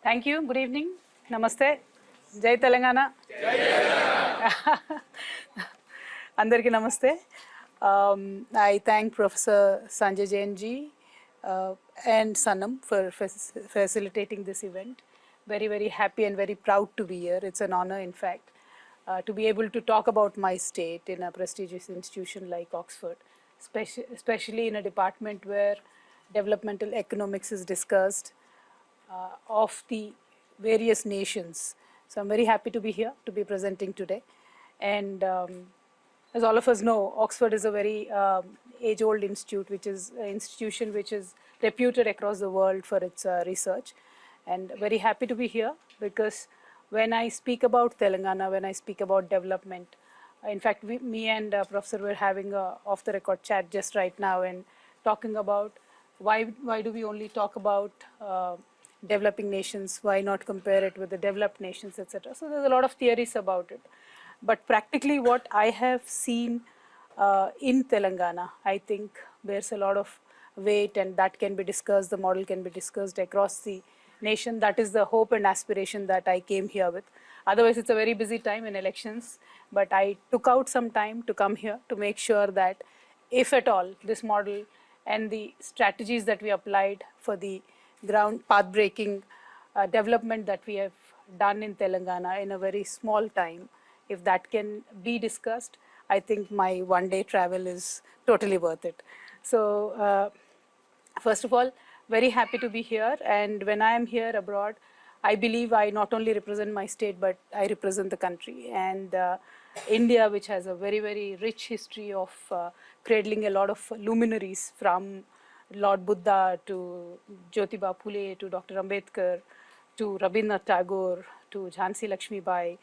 Thank you. Good evening. Namaste. Jai Telangana. Jai Telangana. Andarki namaste. I thank Professor Sanjay Jain ji and Sanam for facilitating this event. Very, very happy and very proud to be here. It's an honor, in fact, to be able to talk about my state in a prestigious institution like Oxford, especially in a department where developmental economics is discussed of the various nations. So I'm very happy to be here, to be presenting today. And as all of us know, Oxford is a very age-old institute, which is an institution which is reputed across the world for its research. And very happy to be here because when I speak about Telangana, when I speak about development, in fact, me and Professor were having a off-the-record chat just right now and talking about why do we only talk about developing nations, why not compare it with the developed nations, etc. So there's a lot of theories about it. But practically what I have seen in Telangana, I think bears a lot of weight, and that can be discussed, the model can be discussed across the nation. That is the hope and aspiration that I came here with. Otherwise, it's a very busy time in elections, but I took out some time to come here to make sure that if at all this model and the strategies that we applied for the ground path-breaking development that we have done in Telangana in a very small time, if that can be discussed, I think my one-day travel is totally worth it. So first of all, very happy to be here, and when I am here abroad, I believe I not only represent my state, but I represent the country. And India, which has a very, very rich history of cradling a lot of luminaries from Lord Buddha to Jyotiba Phule to Dr. Ambedkar to Rabindranath Tagore to Jhansi Lakshmi Bai,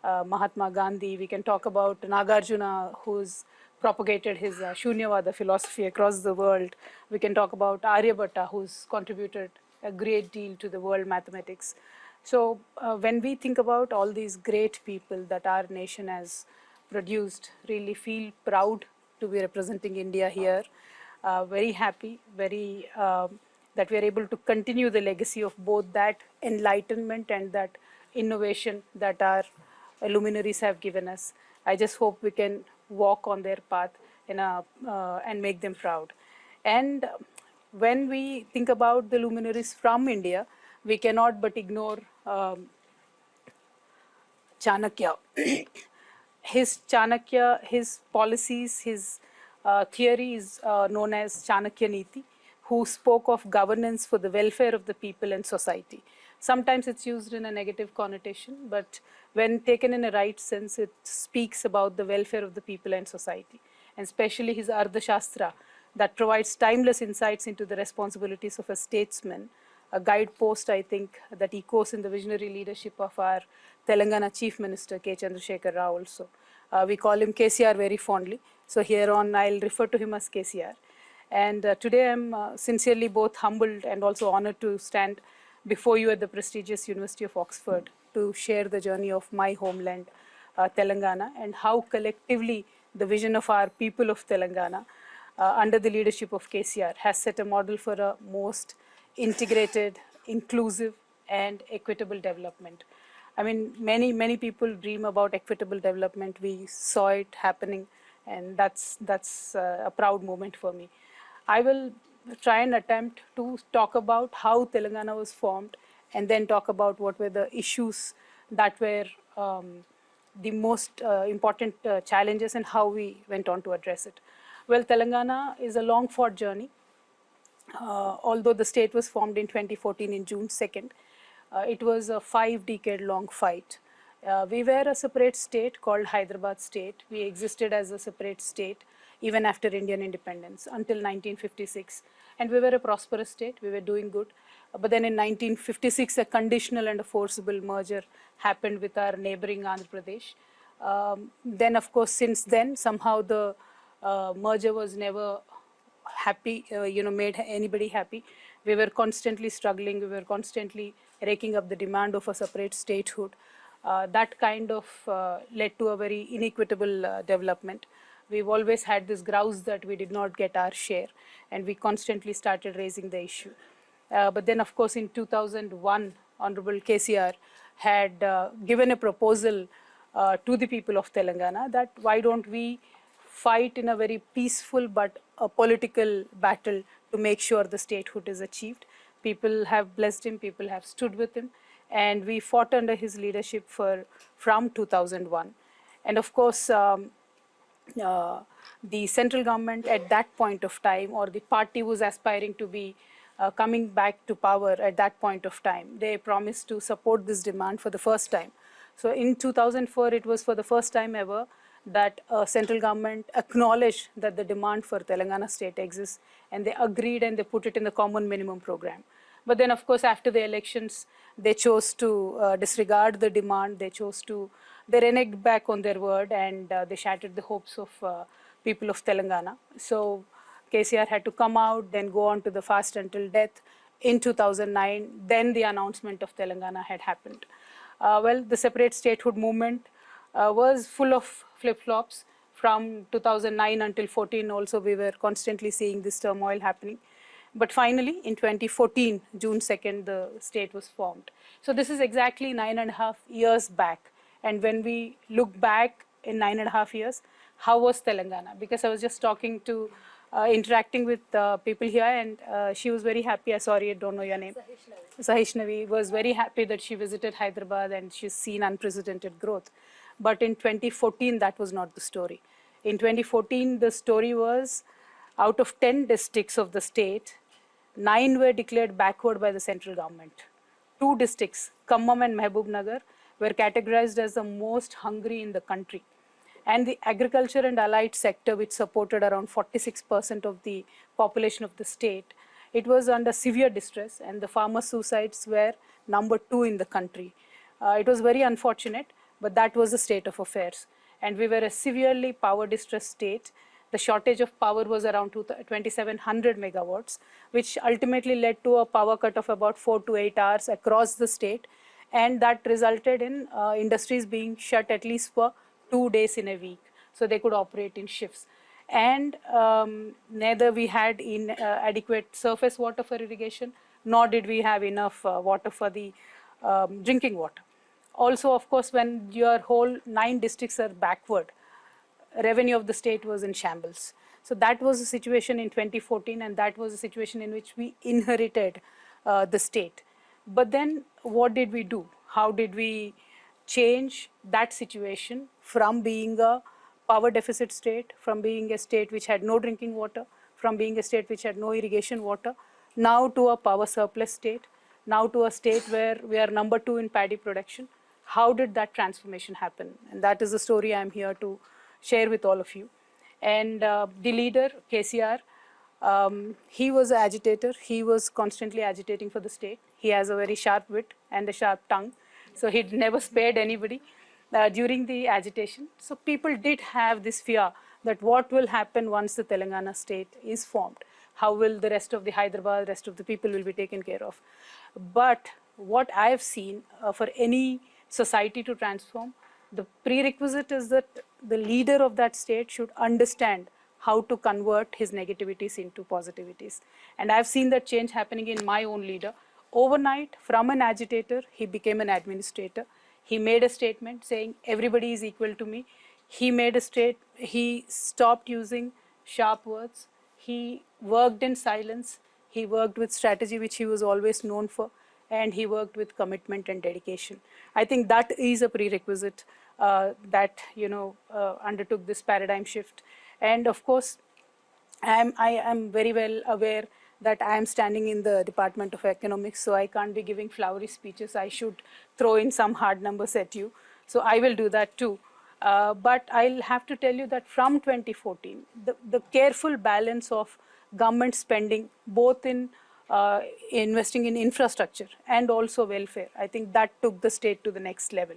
Mahatma Gandhi. We can talk about Nagarjuna, who's propagated his Shunyavada philosophy across the world. We can talk about Aryabhatta, who's contributed a great deal to the world mathematics. So when we think about all these great people that our nation has produced, really feel proud to be representing India here. Very happy, very that we are able to continue the legacy of both that enlightenment and that innovation that our luminaries have given us. I just hope we can walk on their path in and make them proud. And when we think about the luminaries from India, we cannot but ignore Chanakya. His policies, his theory is known as Chanakya Niti, who spoke of governance for the welfare of the people and society. Sometimes it's used in a negative connotation, but when taken in a right sense, it speaks about the welfare of the people and society, and especially his Ardhashastra that provides timeless insights into the responsibilities of a statesman, a guidepost, I think, that echoes in the visionary leadership of our Telangana Chief Minister, K. Chandrasekhar Rao also. We call him KCR very fondly, so here on I'll refer to him as KCR. And today I'm sincerely both humbled and also honored to stand before you at the prestigious University of Oxford to share the journey of my homeland, Telangana, and how collectively the vision of our people of Telangana under the leadership of KCR has set a model for a most integrated, inclusive and equitable development. I mean, many people dream about equitable development. We saw it happening, and that's a proud moment for me. I will try and attempt to talk about how Telangana was formed and then talk about what were the issues that were the most important challenges and how we went on to address it. Well, Telangana is a long-fought journey. Although the state was formed in 2014 in June 2nd, it was a 5-decade-long fight. We were a separate state called Hyderabad state. We existed as a separate state even after Indian independence until 1956. And we were a prosperous state, we were doing good. But then in 1956, a conditional and a forcible merger happened with our neighboring Andhra Pradesh. Then, of course, since then, somehow the merger was never happy, made anybody happy. We were constantly struggling, we were constantly raking up the demand of a separate statehood. That kind of led to a very inequitable development. We've always had this grouse that we did not get our share, and we constantly started raising the issue. But then, of course, in 2001, Honorable KCR had given a proposal to the people of Telangana that why don't we fight in a very peaceful but a political battle to make sure the statehood is achieved. People have blessed him, people have stood with him, and we fought under his leadership from 2001. And of course, the central government at that point of time, or the party was aspiring to be coming back to power at that point of time, they promised to support this demand for the first time. So in 2004, it was for the first time ever that central government acknowledged that the demand for Telangana state exists, and they agreed and they put it in the common minimum program. But then, of course, after the elections, they chose to disregard the demand. They reneged back on their word, and they shattered the hopes of people of Telangana. So KCR had to come out, then go on to the fast until death in 2009. Then the announcement of Telangana had happened. Well, the separate statehood movement was full of flip-flops. From 2009 until 14 also, we were constantly seeing this turmoil happening. But finally, in 2014, June 2nd, the state was formed. So this is exactly 9.5 years back. And when we look back in 9.5 years, how was Telangana? Because I was just interacting with people here, and she was very happy. Sorry, I don't know your name. Sahishnavi was very happy that she visited Hyderabad and she's seen unprecedented growth. But in 2014, that was not the story. In 2014, the story was out of 10 districts of the state, 9 were declared backward by the central government. 2 districts, Khammam and Mahbubnagar, were categorized as the most hungry in the country. And the agriculture and allied sector, which supported around 46% of the population of the state, it was under severe distress, and the farmer suicides were number 2 in the country. It was very unfortunate, but that was the state of affairs. And we were a severely power distressed state. The shortage of power was around 2,700 megawatts, which ultimately led to a power cut of about 4 to 8 hours across the state. And that resulted in industries being shut at least for 2 days in a week, so they could operate in shifts. And neither we had adequate surface water for irrigation, nor did we have enough water for the drinking water. Also, of course, when your whole 9 districts are backward, revenue of the state was in shambles. So that was the situation in 2014, and that was the situation in which we inherited the state. But then what did we do? How did we change that situation from being a power deficit state, from being a state which had no drinking water, from being a state which had no irrigation water, now to a power surplus state, now to a state where we are number 2 in paddy production? How did that transformation happen? And that is the story I'm here to share with all of you. And the leader, KCR, he was an agitator. He was constantly agitating for the state. He has a very sharp wit and a sharp tongue. So he never spared anybody during the agitation. So people did have this fear that what will happen once the Telangana state is formed? How will the rest of the Hyderabad, rest of the people will be taken care of? But what I have seen for any society to transform, the prerequisite is that the leader of that state should understand how to convert his negativities into positivities. And I've seen that change happening in my own leader. Overnight, from an agitator, he became an administrator. He made a statement saying, everybody is equal to me. He stopped using sharp words. He worked in silence. He worked with strategy, which he was always known for. And he worked with commitment and dedication. I think that is a prerequisite that undertook this paradigm shift. And of course, I am very well aware that I am standing in the Department of Economics, so I can't be giving flowery speeches. I should throw in some hard numbers at you. So I will do that too. But I'll have to tell you that from 2014, the careful balance of government spending, both in investing in infrastructure and also welfare, I think that took the state to the next level.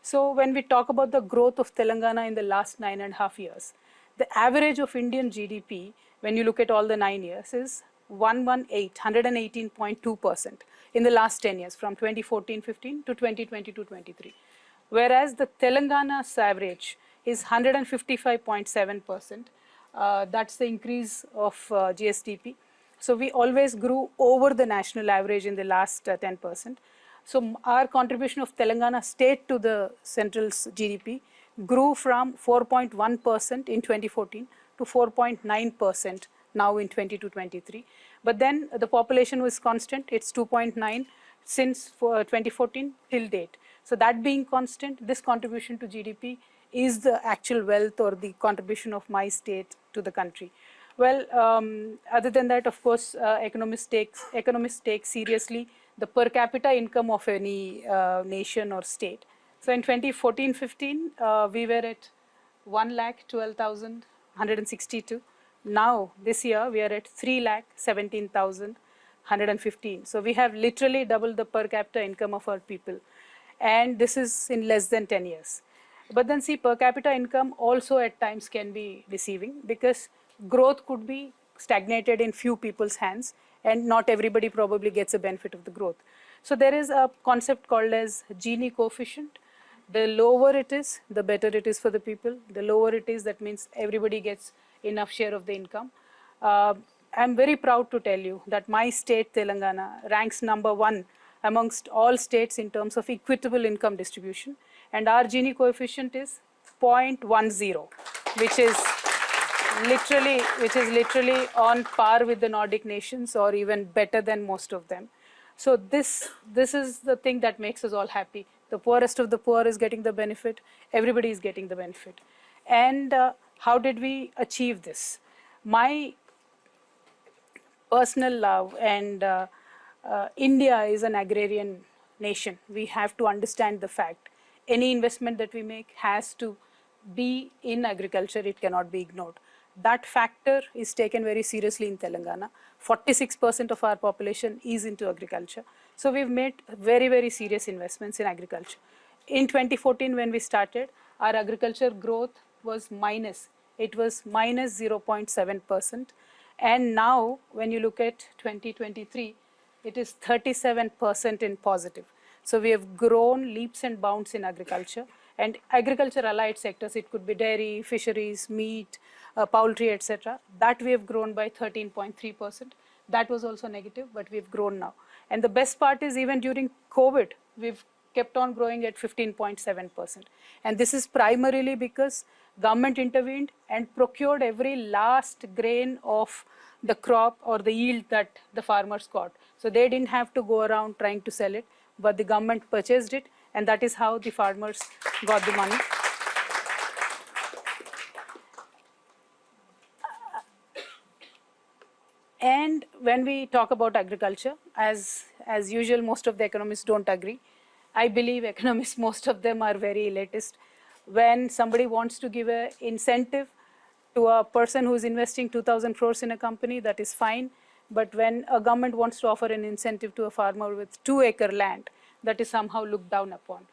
So when we talk about the growth of Telangana in the last 9.5 years, the average of Indian GDP, when you look at all the 9 years, is 118.2% in the last 10 years, from 2014-15 to 2022-23. Whereas the Telangana's average is 155.7%. That's the increase of GSDP. So we always grew over the national average in the last 10%. So our contribution of Telangana state to the central's GDP grew from 4.1% in 2014 to 4.9% now in 22-23. But then the population was constant, it's 2.9 since 2014 till date. So that being constant, this contribution to GDP is the actual wealth or the contribution of my state to the country. Well, other than that, of course, economists take seriously the per capita income of any nation or state. So in 2014-15, we were at 1,12,162. Now, this year, we are at 3,17,115. So we have literally doubled the per capita income of our people. And this is in less than 10 years. But then see, per capita income also at times can be deceiving, because growth could be stagnated in few people's hands and not everybody probably gets a benefit of the growth. So there is a concept called as Gini coefficient. The lower it is, the better it is for the people. The lower it is, that means everybody gets enough share of the income. I'm very proud to tell you that my state, Telangana, ranks #1 amongst all states in terms of equitable income distribution. And our Gini coefficient is 0.10, which is literally on par with the Nordic nations or even better than most of them. So this is the thing that makes us all happy. The poorest of the poor is getting the benefit. Everybody is getting the benefit. And how did we achieve this? My personal love, and India is an agrarian nation. We have to understand the fact. Any investment that we make has to be in agriculture. It cannot be ignored. That factor is taken very seriously in Telangana. 46% of our population is into agriculture. So we've made very, very serious investments in agriculture. In 2014, when we started, our agriculture growth was minus. It was minus 0.7%. And now, when you look at 2023, it is 37% in positive. So we have grown leaps and bounds in agriculture. And agriculture allied sectors, it could be dairy, fisheries, meat, poultry, etc. That we have grown by 13.3%. That was also negative, but we've grown now. And the best part is, even during COVID, we've kept on growing at 15.7%. And this is primarily because government intervened and procured every last grain of the crop or the yield that the farmers got. So they didn't have to go around trying to sell it, but the government purchased it, and that is how the farmers got the money. And when we talk about agriculture, as usual, most of the economists don't agree. I believe economists, most of them are very elitist. When somebody wants to give an incentive to a person who is investing 2,000 crores in a company, that is fine. But when a government wants to offer an incentive to a farmer with 2-acre land, that is somehow looked down upon.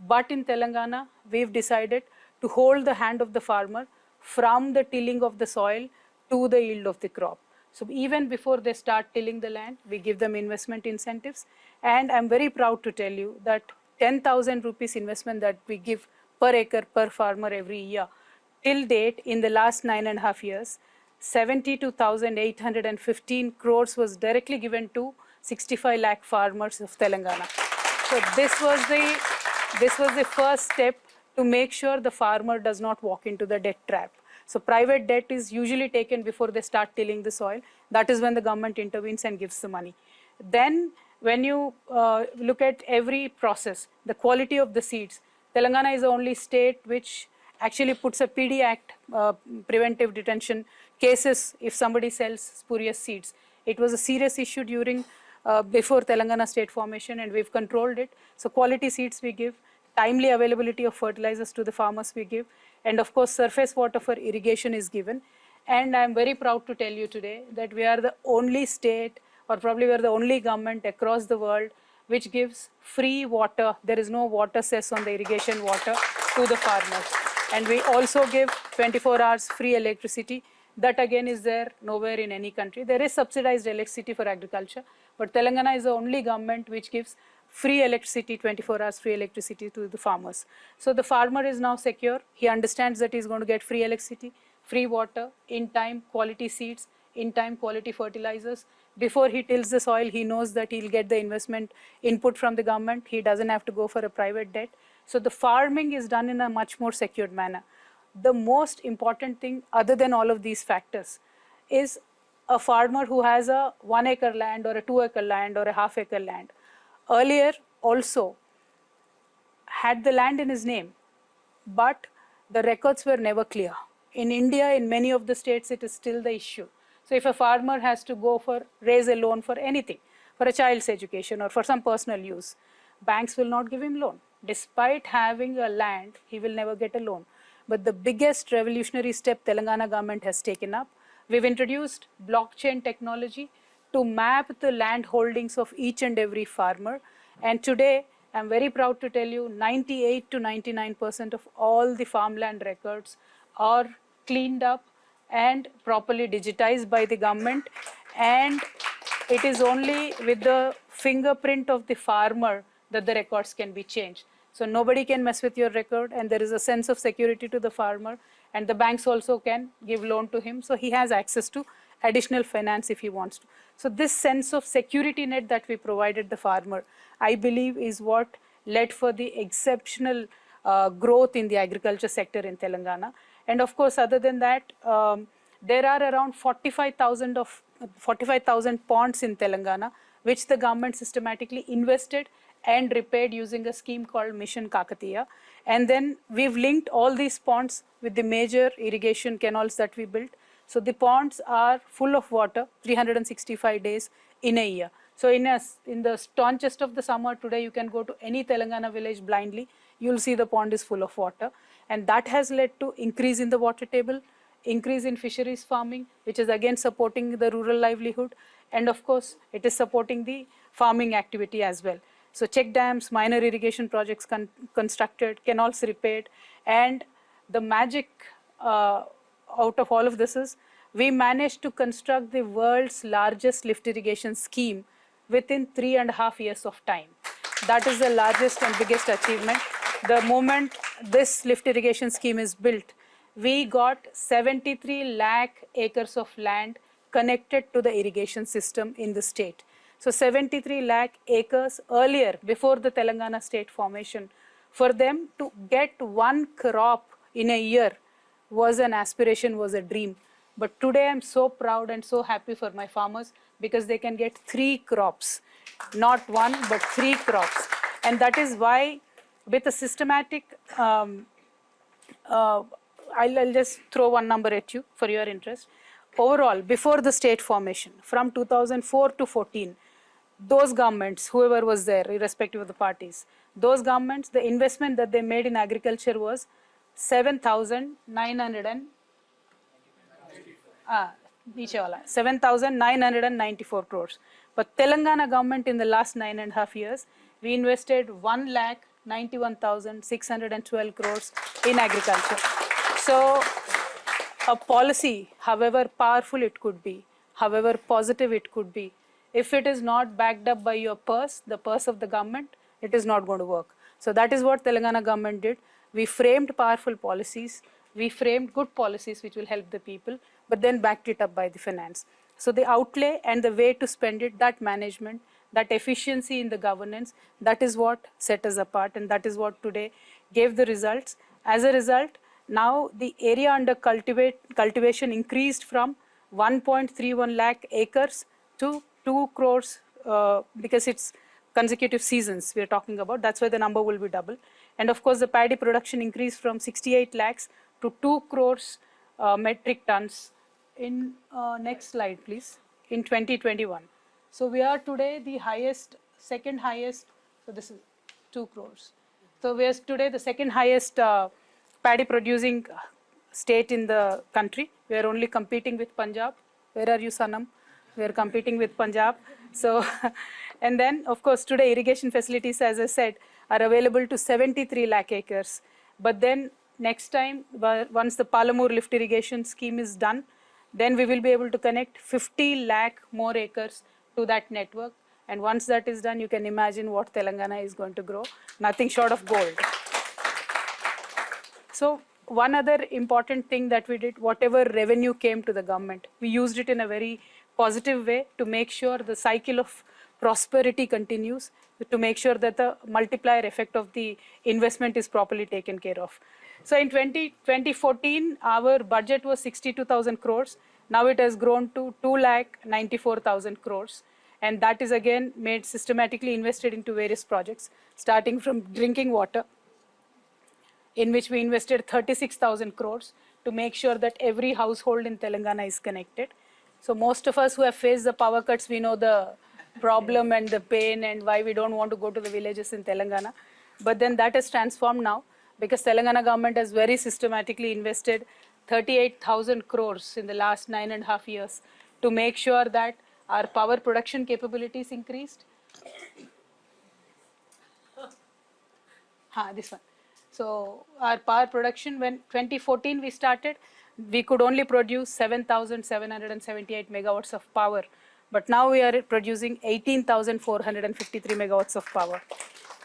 But in Telangana, we've decided to hold the hand of the farmer from the tilling of the soil to the yield of the crop. So even before they start tilling the land, we give them investment incentives. And I'm very proud to tell you that 10,000 rupees investment that we give per acre per farmer every year, till date, in the last 9.5 years, 72,815 crores was directly given to 65 lakh farmers of Telangana. So this was the first step to make sure the farmer does not walk into the debt trap. So private debt is usually taken before they start tilling the soil. That is when the government intervenes and gives the money. Then when you look at every process, the quality of the seeds, Telangana is the only state which actually puts a PD Act, preventive detention cases if somebody sells spurious seeds. It was a serious issue during before Telangana state formation, and we've controlled it. So quality seeds we give, timely availability of fertilizers to the farmers we give, and of course surface water for irrigation is given. And I'm very proud to tell you today that we are the only state, or probably we are the only government across the world, which gives free water. There is no water cess on the irrigation water to the farmers. And we also give 24 hours free electricity. That again is there nowhere in any country. There is subsidized electricity for agriculture, but Telangana is the only government which gives free electricity, 24 hours free electricity to the farmers. So the farmer is now secure. He understands that he's going to get free electricity, free water, in time quality seeds, in time quality fertilizers, Before he tills the soil, he knows that he'll get the investment input from the government. He doesn't have to go for a private debt. So the farming is done in a much more secured manner. The most important thing, other than all of these factors, is a farmer who has a 1 acre land or a 2 acre land or a half acre land. Earlier also had the land in his name, but the records were never clear. In India, in many of the states, it is still the issue. So if a farmer has to go for, raise a loan for anything, for a child's education or for some personal use, banks will not give him loan. Despite having a land, he will never get a loan. But the biggest revolutionary step Telangana government has taken up, we've introduced blockchain technology to map the land holdings of each and every farmer. And today, I'm very proud to tell you, 98 to 99% of all the farmland records are cleaned up and properly digitized by the government. And it is only with the fingerprint of the farmer that the records can be changed. So nobody can mess with your record, and there is a sense of security to the farmer, and the banks also can give loan to him. So he has access to additional finance if he wants to. So this sense of security net that we provided the farmer, I believe, is what led for the exceptional growth in the agriculture sector in Telangana. And of course, other than that, there are around 45,000 ponds in Telangana, which the government systematically invested and repaired using a scheme called Mission Kakatiya. And then we've linked all these ponds with the major irrigation canals that we built. So the ponds are full of water 365 days in a year. So in the staunchest of the summer today, you can go to any Telangana village blindly, you'll see the pond is full of water. And that has led to increase in the water table, increase in fisheries farming, which is again supporting the rural livelihood. And of course, it is supporting the farming activity as well. So check dams, minor irrigation projects constructed, canals repaired, and the magic out of all of this is we managed to construct the world's largest lift irrigation scheme within 3.5 years of time. That is the largest and biggest achievement. The moment this lift irrigation scheme is built, we got 73 lakh acres of land connected to the irrigation system in the state. So 73 lakh acres earlier, before the Telangana state formation, for them to get one crop in a year was an aspiration, was a dream. But today I'm so proud and so happy for my farmers because they can get 3 crops, not 1, but 3 crops. And that is why with a systematic, I'll just throw one number at you for your interest. Overall, before the state formation, from 2004 to 14, those governments, whoever was there, irrespective of the parties, those governments, the investment that they made in agriculture was 7,994 crores. But Telangana government in the last 9.5 years, we invested 1,91,612 crores in agriculture. So a policy, however powerful it could be, however positive it could be, if it is not backed up by your purse, the purse of the government, it is not going to work. So that is what Telangana government did. We framed powerful policies, we framed good policies which will help the people, but then backed it up by the finance. So the outlay and the way to spend it, that management, that efficiency in the governance, that is what set us apart, and that is what today gave the results. As a result, now the area under cultivation increased from 1.31 lakh acres to 2 crores because it's consecutive seasons we are talking about. That's why the number will be double. And of course, the paddy production increased from 68 lakhs to 2 crores metric tons in, next slide please, in 2021. So we are today the highest, second highest, so this is 2 crores. So we are today the second highest paddy producing state in the country. We are only competing with Punjab. Where are you, Sanam? We are competing with Punjab. So, and then of course today irrigation facilities, as I said, are available to 73 lakh acres. But then next time, once the Palamur lift irrigation scheme is done, then we will be able to connect 50 lakh more acres to that network. And once that is done, you can imagine what Telangana is going to grow, nothing short of gold. So one other important thing that we did, whatever revenue came to the government, we used it in a very positive way to make sure the cycle of prosperity continues, to make sure that the multiplier effect of the investment is properly taken care of. So in 2014, our budget was 62,000 crores. Now it has grown to 2,94,000 crores. And that is again made systematically invested into various projects, starting from drinking water, in which we invested 36,000 crores to make sure that every household in Telangana is connected. So most of us who have faced the power cuts, we know the problem and the pain and why we don't want to go to the villages in Telangana. But then that has transformed now, because Telangana government has very systematically invested 38,000 crores in the last 9.5 years to make sure that our power production capabilities increased. This one. So our power production, when 2014 we started, we could only produce 7,778 megawatts of power. But now we are producing 18,453 megawatts of power.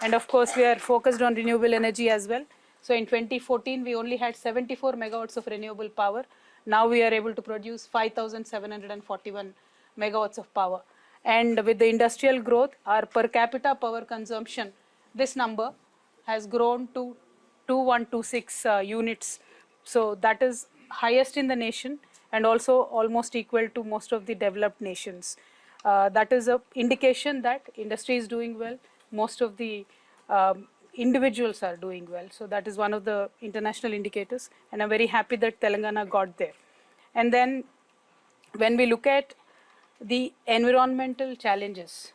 And of course, we are focused on renewable energy as well. So in 2014, we only had 74 megawatts of renewable power. Now we are able to produce 5,741 megawatts of power. And with the industrial growth, our per capita power consumption, this number has grown to 2126 units. So that is highest in the nation and also almost equal to most of the developed nations. That is an indication that industry is doing well. Most of the individuals are doing well. So that is one of the international indicators. And I'm very happy that Telangana got there. And then when we look at the environmental challenges,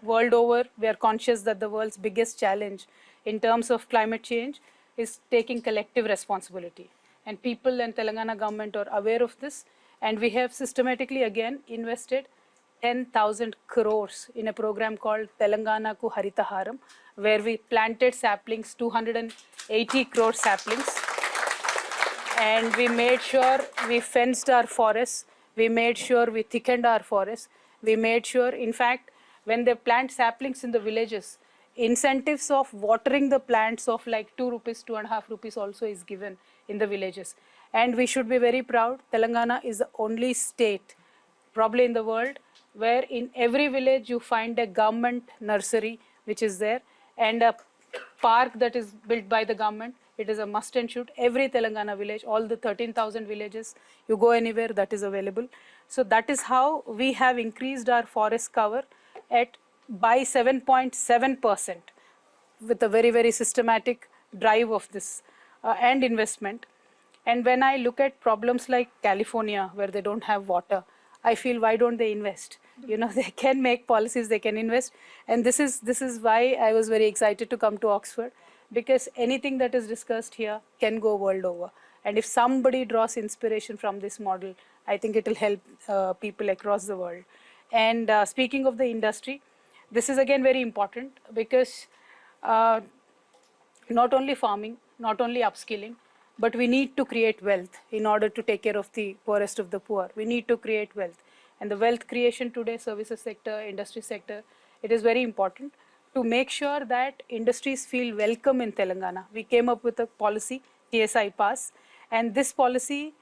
world over, we are conscious that the world's biggest challenge in terms of climate change is taking collective responsibility. And people and Telangana government are aware of this. And we have systematically again invested 10,000 crores in a program called Telangana Ku Haritaharam, where we planted saplings, 280 crore saplings. And we made sure we fenced our forests. We made sure we thickened our forests. We made sure, in fact, when they plant saplings in the villages, incentives of watering the plants of like 2 rupees, 2.5 rupees also is given in the villages. And we should be very proud. Telangana is the only state, probably in the world, where in every village you find a government nursery which is there and a park that is built by the government. It is a must and should. Every Telangana village, all the 13,000 villages, you go anywhere, that is available. So that is how we have increased our forest cover by 7.7% with a very, very systematic drive of this and investment. And when I look at problems like California, where they don't have water, I feel, why don't they invest? You know, they can make policies, they can invest. And this is why I was very excited to come to Oxford, because anything that is discussed here can go world over. And if somebody draws inspiration from this model, I think it will help people across the world. And speaking of the industry, this is again very important, because not only farming, not only upskilling, but we need to create wealth in order to take care of the poorest of the poor. We need to create wealth. And the wealth creation today, services sector, industry sector, it is very important to make sure that industries feel welcome in Telangana. We came up with a policy, TSI Pass, and this policy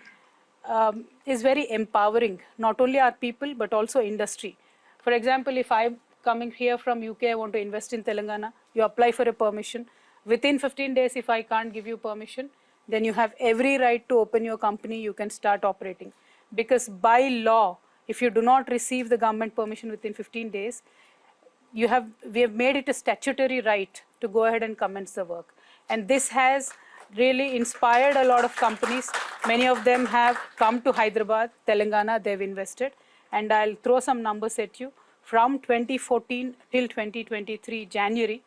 is very empowering, not only our people, but also industry. For example, if I'm coming here from UK, I want to invest in Telangana, you apply for a permission. Within 15 days, if I can't give you permission, then you have every right to open your company, you can start operating. Because by law, if you do not receive the government permission within 15 days, we have made it a statutory right to go ahead and commence the work. And this has really inspired a lot of companies. Many of them have come to Hyderabad, Telangana, they've invested. And I'll throw some numbers at you. From 2014 till 2023, January,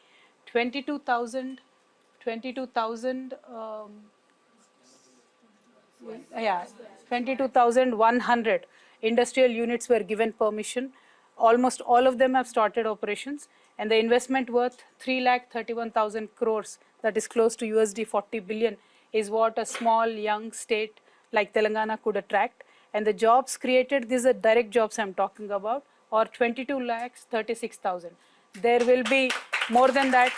22,100 industrial units were given permission. Almost all of them have started operations, and the investment worth 3,31,000 crores, that is close to USD 40 billion, is what a small young state like Telangana could attract. And the jobs created, these are direct jobs I'm talking about, or 22,36,000. There will be more than that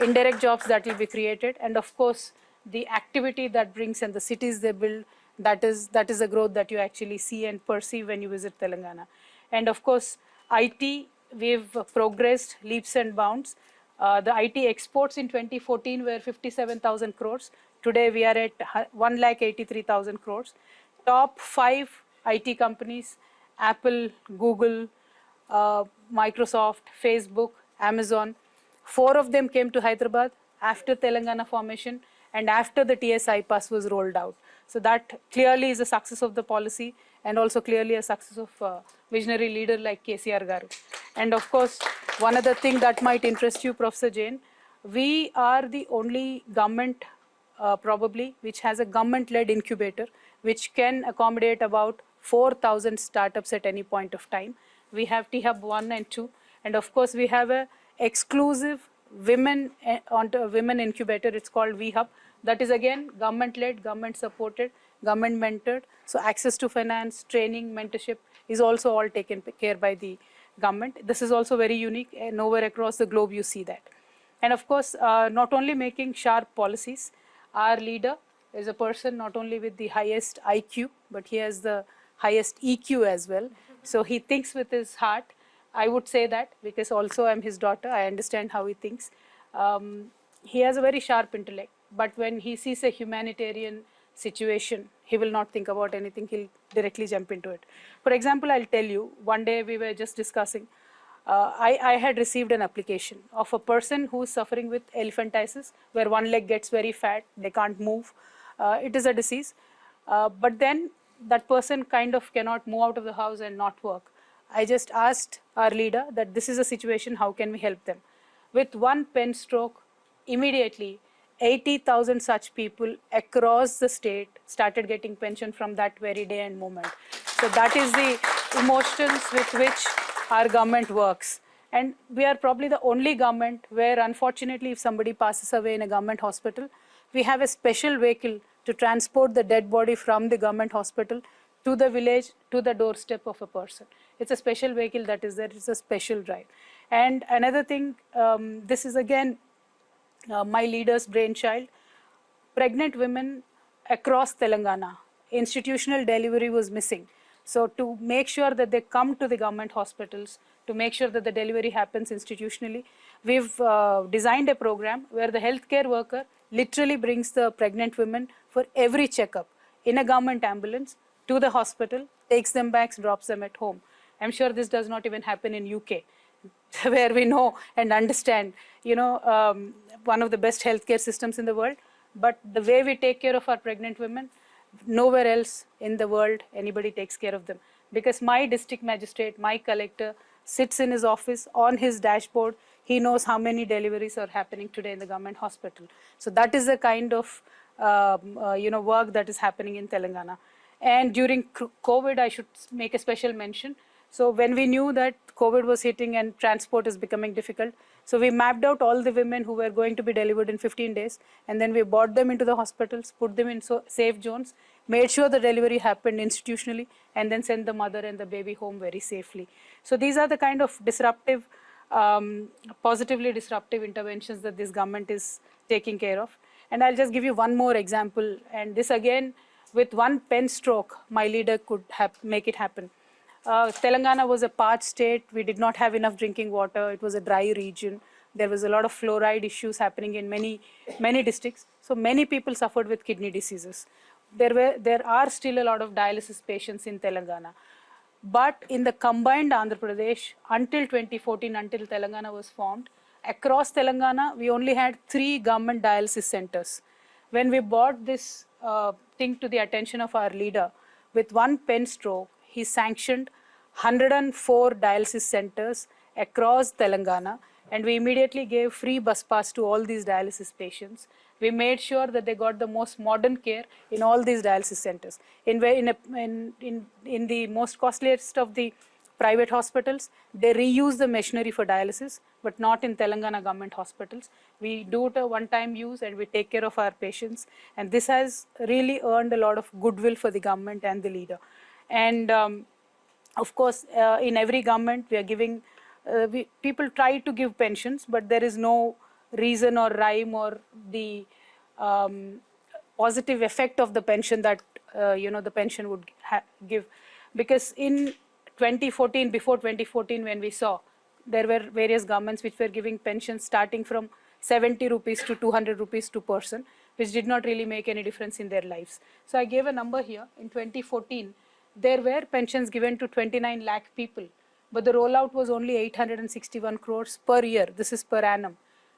indirect jobs that will be created, and of course the activity that brings and the cities they build, That is the growth that you actually see and perceive when you visit Telangana. And of course, IT, we've progressed leaps and bounds. The IT exports in 2014 were 57,000 crores. Today we are at 1,83,000 crores. Top 5 IT companies, Apple, Google, Microsoft, Facebook, Amazon, 4 of them came to Hyderabad after Telangana formation and after the TSI pass was rolled out. So that clearly is a success of the policy and also clearly a success of a visionary leader like KCR Garu. And of course, one other thing that might interest you, Professor Jain, we are the only government probably which has a government-led incubator which can accommodate about 4,000 startups at any point of time. We have T-Hub 1 and 2, and of course we have a exclusive women incubator. It's called V-Hub. That is again government-led, government-supported, government-mentored. So access to finance, training, mentorship is also all taken care by the government. This is also very unique. Nowhere across the globe you see that. And of course, not only making sharp policies, our leader is a person not only with the highest IQ, but he has the highest EQ as well. So he thinks with his heart. I would say that because also I'm his daughter, I understand how he thinks. He has a very sharp intellect, but when he sees a humanitarian situation, he will not think about anything, he'll directly jump into it. For example, I'll tell you, one day we were just discussing, I had received an application of a person who's suffering with elephantiasis, where one leg gets very fat, they can't move. It is a disease, but then that person kind of cannot move out of the house and not work. I just asked our leader that this is a situation, how can we help them? With one pen stroke, immediately 80,000 such people across the state started getting pension from that very day and moment. So that is the emotions with which our government works. And we are probably the only government where, unfortunately, if somebody passes away in a government hospital, we have a special vehicle to transport the dead body from the government hospital to the village, to the doorstep of a person. It's a special vehicle that is there. It's a special drive. And another thing, this is again my leader's brainchild. Pregnant women across Telangana, institutional delivery was missing. So to make sure that they come to the government hospitals, to make sure that the delivery happens institutionally, we've designed a program where the healthcare worker literally brings the pregnant women for every checkup in a government ambulance to the hospital, takes them back, drops them at home. I'm sure this does not even happen in UK, where we know and understand, one of the best healthcare systems in the world. But the way we take care of our pregnant women, nowhere else in the world anybody takes care of them. Because my district magistrate, my collector, sits in his office on his dashboard. He knows how many deliveries are happening today in the government hospital. So that is the kind of work that is happening in Telangana. And during COVID, I should make a special mention. So when we knew that COVID was hitting and transport is becoming difficult, so we mapped out all the women who were going to be delivered in 15 days, and then we brought them into the hospitals, put them in safe zones, made sure the delivery happened institutionally, and then sent the mother and the baby home very safely. So these are the kind of disruptive, positively disruptive interventions that this government is taking care of. And I'll just give you one more example, and this again, with one pen stroke, my leader could make it happen. Telangana was a parched state. We did not have enough drinking water. It was a dry region. There was a lot of fluoride issues happening in many districts. So many people suffered with kidney diseases. There are still a lot of dialysis patients in Telangana. But in the combined Andhra Pradesh, until 2014, until Telangana was formed, across Telangana, we only had 3 government dialysis centers. When we brought this thing to the attention of our leader, with one pen stroke, he sanctioned 104 dialysis centers across Telangana, and we immediately gave free bus pass to all these dialysis patients. We made sure that they got the most modern care in all these dialysis centers. In the most costliest of the private hospitals, they reuse the machinery for dialysis, but not in Telangana government hospitals. We do it a one-time use and we take care of our patients. And this has really earned a lot of goodwill for the government and the leader. And of course, in every government, we are giving, people try to give pensions, but there is no reason or rhyme or the positive effect of the pension that the pension would give. Because in 2014, before 2014, when we saw, there were various governments which were giving pensions starting from 70 rupees to 200 rupees to person, which did not really make any difference in their lives. So I gave a number here. In 2014, there were pensions given to 29 lakh people, but the rollout was only 861 crores per year. This is per annum.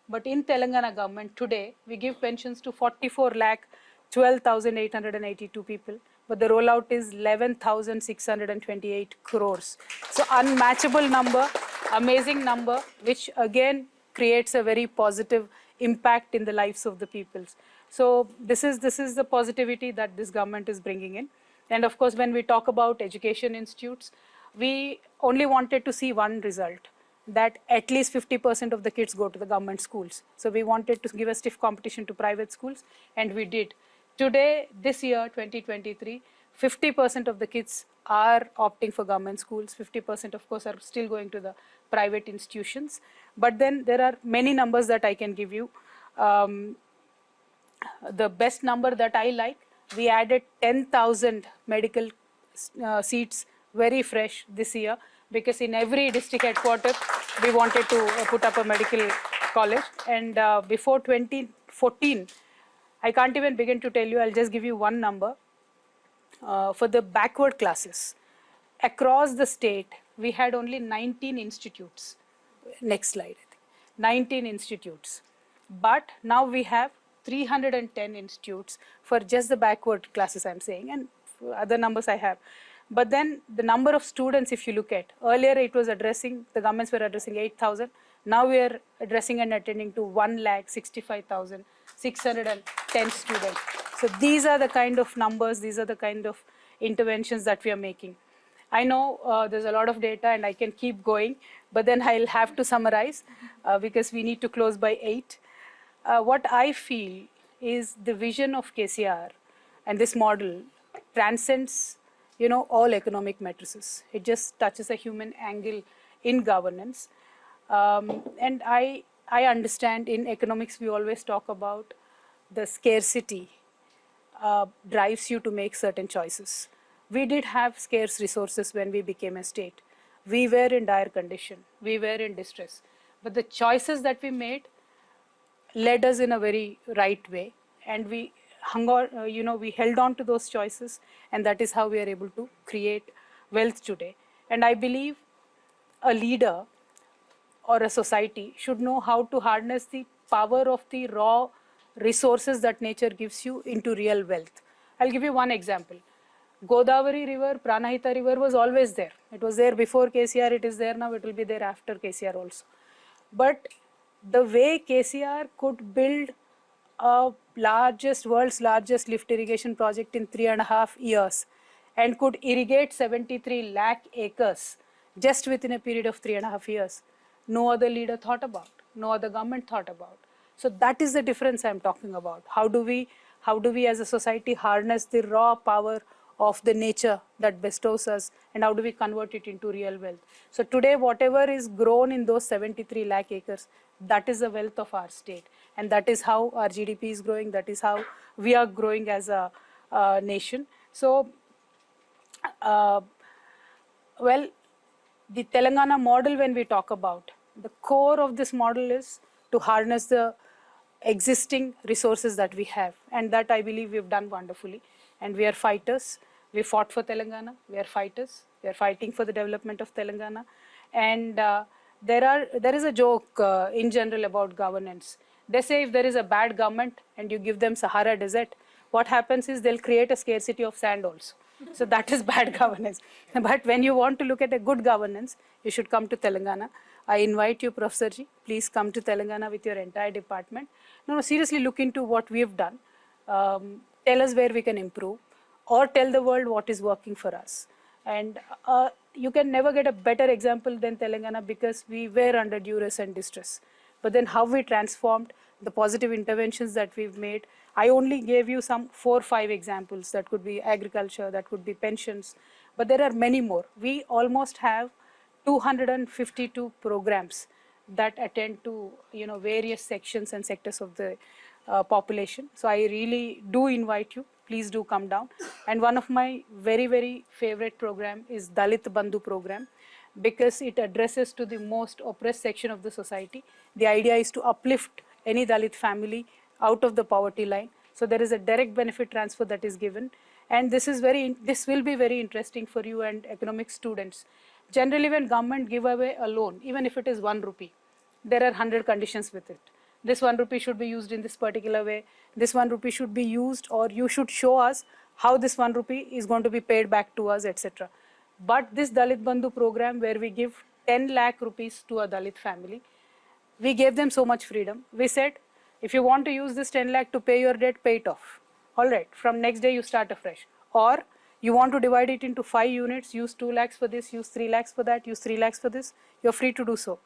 But in Telangana government today, we give pensions to 44 lakh 12,882 people, but the rollout is 11,628 crores. So unmatchable number, amazing number, which again creates a very positive impact in the lives of the peoples. So this is the positivity that this government is bringing in. And of course, when we talk about education institutes, we only wanted to see one result, that at least 50% of the kids go to the government schools. So we wanted to give a stiff competition to private schools, and we did. Today, this year, 2023, 50% of the kids are opting for government schools. 50% of course are still going to the private institutions. But then there are many numbers that I can give you. The best number that I like, we added 10,000 medical seats, very fresh this year, because in every district headquarters, we wanted to put up a medical college. And before 2014, I can't even begin to tell you, I'll just give you one number. For the backward classes, across the state, we had only 19 institutes. Next slide, I think. 19 institutes. But now we have 310 institutes for just the backward classes, I'm saying, and other numbers I have. But then the number of students, if you look at, earlier it was addressing, the governments were addressing 8,000. Now we are addressing and attending to 1,65,610 students. So these are the kind of numbers, these are the kind of interventions that we are making. I know there's a lot of data and I can keep going, but then I'll have to summarize because we need to close by 8. What I feel is the vision of KCR and this model transcends, all economic matrices. It just touches a human angle in governance. And I understand in economics, we always talk about the scarcity drives you to make certain choices. We did have scarce resources when we became a state. We were in dire condition. We were in distress. But the choices that we made led us in a very right way. And we hung on, we held on to those choices. And that is how we are able to create wealth today. And I believe a leader or a society should know how to harness the power of the raw resources that nature gives you into real wealth. I'll give you one example. Godavari River, Pranahita River was always there. It was there before KCR, it is there now, it will be there after KCR also. But the way KCR could build a world's largest lift irrigation project in 3.5 years and could irrigate 73 lakh acres just within a period of 3.5 years, no other leader thought about, no other government thought about. So that is the difference I'm talking about. How do we as a society harness the raw power of the nature that bestows us, and how do we convert it into real wealth? So today, whatever is grown in those 73 lakh acres, that is the wealth of our state. And that is how our GDP is growing. That is how we are growing as a nation. So, the Telangana model, when we talk about, the core of this model is to harness the existing resources that we have. And that I believe we've done wonderfully. And we are fighters. We fought for Telangana. We are fighters. We are fighting for the development of Telangana. And there is a joke in general about governance. They say if there is a bad government and you give them Sahara Desert, what happens is they'll create a scarcity of sand also. So that is bad governance. But when you want to look at a good governance, you should come to Telangana. I invite you, Professor Ji, please come to Telangana with your entire department. No, seriously look into what we've done. Tell us where we can improve, or tell the world what is working for us. And you can never get a better example than Telangana, because we were under duress and distress. But then how we transformed, the positive interventions that we've made. I only gave you some 4 or 5 examples. That could be agriculture, that could be pensions, but there are many more. We almost have 252 programs that attend to various sections and sectors of the population. So I really do invite you. please do come down. And one of my very, very favorite program is Dalit Bandhu program, because it addresses to the most oppressed section of the society. The idea is to uplift any Dalit family out of the poverty line. So there is a direct benefit transfer that is given. And this will be very interesting for you and economic students. Generally, when government give away a loan, even if it is 1 rupee, there are 100 conditions with it. This 1 rupee should be used in this particular way. This 1 rupee should be used, or you should show us how this 1 rupee is going to be paid back to us, etc. But this Dalit Bandhu program, where we give 10 lakh rupees to a Dalit family, we gave them so much freedom. We said, if you want to use this 10 lakh to pay your debt, pay it off. All right, from next day you start afresh. Or you want to divide it into 5 units, use 2 lakhs for this, use 3 lakhs for that, use 3 lakhs for this, you're free to do so.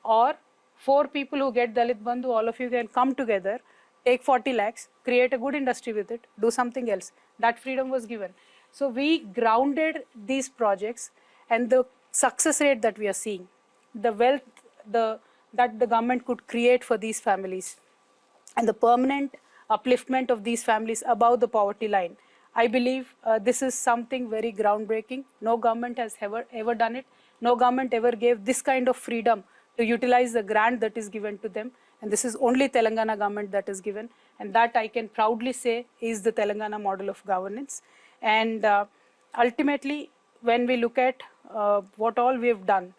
Or 4 people who get Dalit Bandhu, all of you can come together, take 40 lakhs, create a good industry with it, do something else. That freedom was given. So we grounded these projects, and the success rate that we are seeing, the wealth that the government could create for these families, and the permanent upliftment of these families above the poverty line. I believe this is something very groundbreaking. No government has ever done it. No government ever gave this kind of freedom to utilize the grant that is given to them. And this is only Telangana government that is given. And that I can proudly say is the Telangana model of governance. And ultimately, when we look at what all we have done,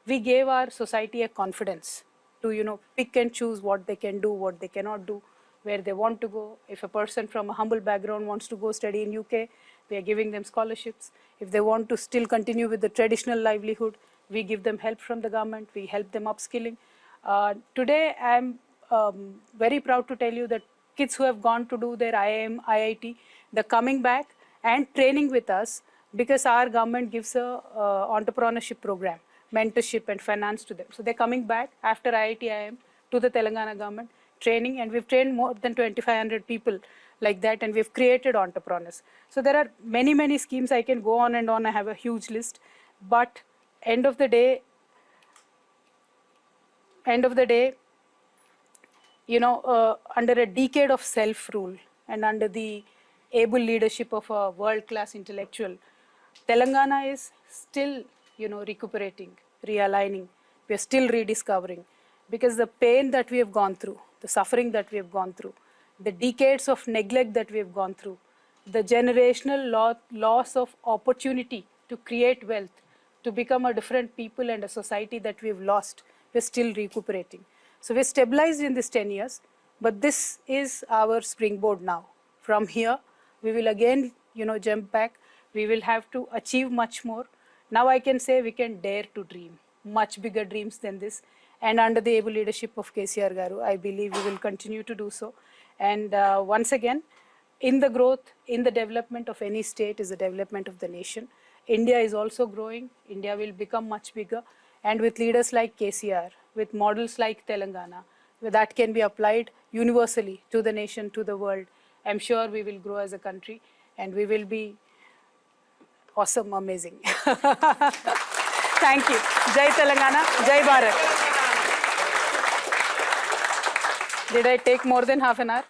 we gave our society a confidence to, pick and choose what they can do, what they cannot do, where they want to go. If a person from a humble background wants to go study in UK, we are giving them scholarships. If they want to still continue with the traditional livelihood, we give them help from the government. We help them upskilling. Today, I'm very proud to tell you that kids who have gone to do their IIM, IIT, they're coming back and training with us, because our government gives a entrepreneurship program, mentorship and finance to them. So they're coming back after IIT, IIM to the Telangana government, training, and we've trained more than 2,500 people like that, and we've created entrepreneurs. So there are many, many schemes. I can go on and on. I have a huge list. But end of the day, under a decade of self-rule and under the able leadership of a world-class intellectual, Telangana is still, recuperating, realigning. We are still rediscovering, because the pain that we have gone through, the suffering that we have gone through, the decades of neglect that we have gone through, the generational loss of opportunity to create wealth, to become a different people and a society that we've lost, we're still recuperating. So we're stabilized in this 10 years, but this is our springboard now. From here, we will again, jump back. We will have to achieve much more. Now I can say we can dare to dream much bigger dreams than this. And under the able leadership of KCR Garu, I believe we will continue to do so. And once again, in the growth, in the development of any state is the development of the nation. India is also growing. India will become much bigger. And with leaders like KCR, with models like Telangana, that can be applied universally to the nation, to the world, I'm sure we will grow as a country, and we will be awesome, amazing. Thank you. Jai Telangana, Jai Bharat. Did I take more than half an hour?